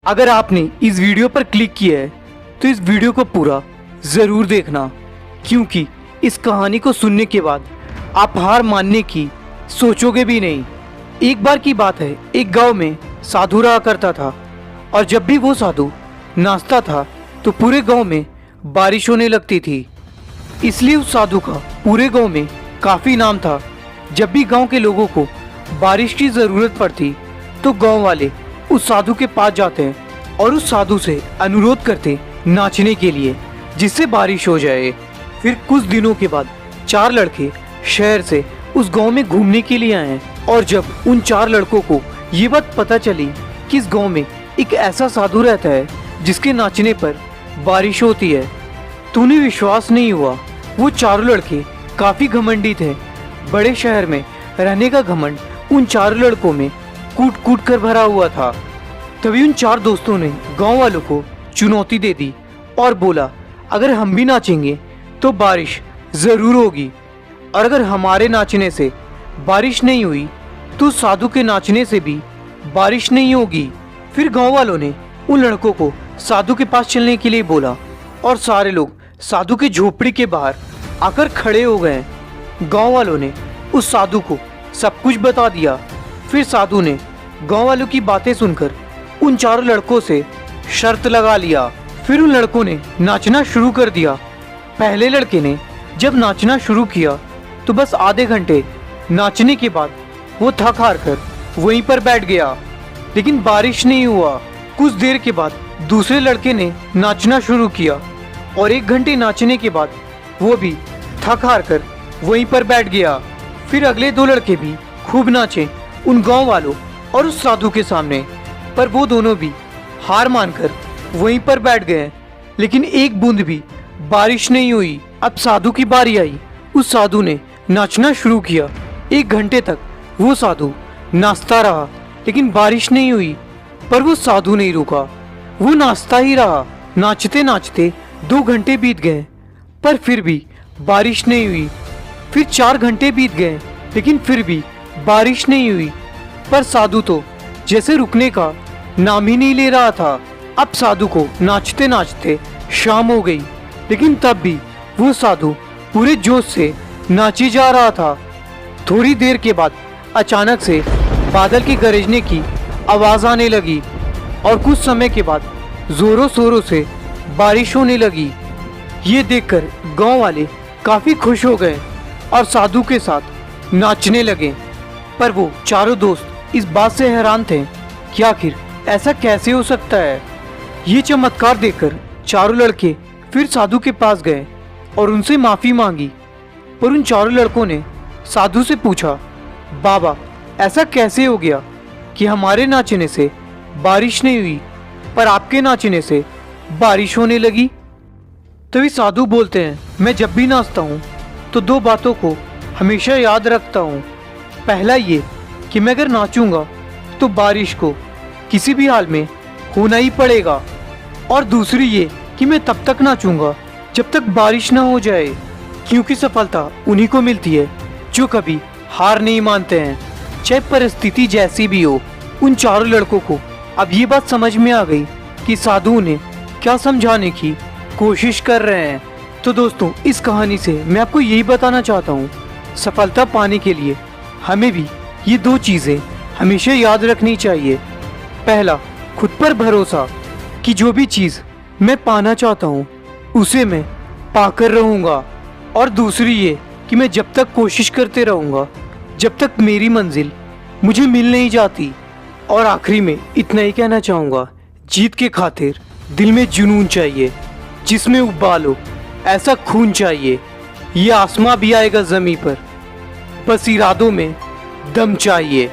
अगर आपने इस वीडियो पर क्लिक किया है तो इस वीडियो को पूरा ज़रूर देखना, क्योंकि इस कहानी को सुनने के बाद आप हार मानने की सोचोगे भी नहीं। एक बार की बात है, एक गांव में साधु रहा करता था और जब भी वो साधु नाचता था तो पूरे गांव में बारिश होने लगती थी। इसलिए उस साधु का पूरे गांव में काफ़ी नाम था। जब भी गांव के लोगों को बारिश की ज़रूरत पड़ती तो गांव वाले उस साधु के पास जाते हैं और उस साधु से अनुरोध करते नाचने के लिए, जिससे बारिश हो जाए। फिर कुछ दिनों के बाद 4 लड़के शहर से उस गांव में घूमने के लिए आए और जब उन 4 लड़कों को ये बात पता चली कि इस गांव में एक ऐसा साधु रहता है जिसके नाचने पर बारिश होती है, तो उन्हें विश्वास नहीं हुआ। वो 4 लड़के काफ़ी घमंडी थे। बड़े शहर में रहने का घमंड उन 4 लड़कों में कूट कूट कर भरा हुआ था। तभी उन 4 दोस्तों ने गांव वालों को चुनौती दे दी और बोला, अगर हम भी नाचेंगे तो बारिश ज़रूर होगी, और अगर हमारे नाचने से बारिश नहीं हुई तो साधु के नाचने से भी बारिश नहीं होगी। फिर गांव वालों ने उन लड़कों को साधु के पास चलने के लिए बोला और सारे लोग साधु के झोपड़ी के बाहर आकर खड़े हो गए। गांव वालों ने उस साधु को सब कुछ बता दिया। फिर साधु ने गांव वालों की बातें सुनकर उन 4 लड़कों से शर्त लगा लिया। फिर उन लड़कों ने नाचना शुरू कर दिया। पहले लड़के ने जब नाचना शुरू किया तो बस आधे घंटे नाचने के बाद वो थक हार कर वहीं पर बैठ गया, लेकिन बारिश नहीं हुआ। कुछ देर के बाद दूसरे लड़के ने नाचना शुरू किया और 1 घंटे नाचने के बाद वो भी थक हार कर वहीं पर बैठ गया। फिर अगले 2 लड़के भी खूब नाचे उन गांव वालों और उस साधु के सामने, पर वो दोनों भी हार मानकर वहीं पर बैठ गए, लेकिन एक बूंद भी बारिश नहीं हुई। अब साधु की बारी आई। उस साधु ने नाचना शुरू किया। 1 घंटे तक वो साधु नाचता रहा, लेकिन बारिश नहीं हुई। पर वो साधु नहीं रुका, वो नाचता ही रहा। नाचते नाचते 2 घंटे बीत गए, पर फिर भी बारिश नहीं हुई। फिर 4 घंटे बीत गए, लेकिन फिर भी बारिश नहीं हुई। पर साधु तो जैसे रुकने का नाम ही नहीं ले रहा था। अब साधु को नाचते नाचते शाम हो गई, लेकिन तब भी वो साधु पूरे जोश से नाचे जा रहा था। थोड़ी देर के बाद अचानक से बादल के गरजने की आवाज़ आने लगी और कुछ समय के बाद ज़ोरों शोरों से बारिश होने लगी। ये देखकर गांव वाले काफ़ी खुश हो गए और साधु के साथ नाचने लगे। पर वो चारों दोस्त इस बात से हैरान थे कि आखिर ऐसा कैसे हो सकता है। ये चमत्कार देखकर चारों लड़के फिर साधु के पास गए और उनसे माफ़ी मांगी। पर उन चारों लड़कों ने साधु से पूछा, बाबा ऐसा कैसे हो गया कि हमारे नाचने से बारिश नहीं हुई पर आपके नाचने से बारिश होने लगी। तभी साधु बोलते हैं, मैं जब भी नाचता हूँ तो 2 बातों को हमेशा याद रखता हूँ। पहला ये कि मैं अगर नाचूंगा तो बारिश को किसी भी हाल में होना ही पड़ेगा, और दूसरी ये कि मैं तब तक नाचूंगा जब तक बारिश ना हो जाए, क्योंकि सफलता उन्हीं को मिलती है जो कभी हार नहीं मानते हैं, चाहे परिस्थिति जैसी भी हो। उन 4 लड़कों को अब ये बात समझ में आ गई कि साधु उन्हें क्या समझाने की कोशिश कर रहे हैं। तो दोस्तों, इस कहानी से मैं आपको यही बताना चाहता हूँ, सफलता पाने के लिए हमें भी ये 2 चीज़ें हमेशा याद रखनी चाहिए। पहला, खुद पर भरोसा कि जो भी चीज़ मैं पाना चाहता हूँ उसे मैं पाकर रहूँगा, और दूसरी ये कि मैं जब तक कोशिश करते रहूँगा जब तक मेरी मंजिल मुझे मिल नहीं जाती। और आखिरी में इतना ही कहना चाहूँगा, जीत के खातिर दिल में जुनून चाहिए, जिसमें उबाल हो ऐसा खून चाहिए। ये आसमां भी आएगा ज़मीं पर, बस इरादों में दम चाहिए।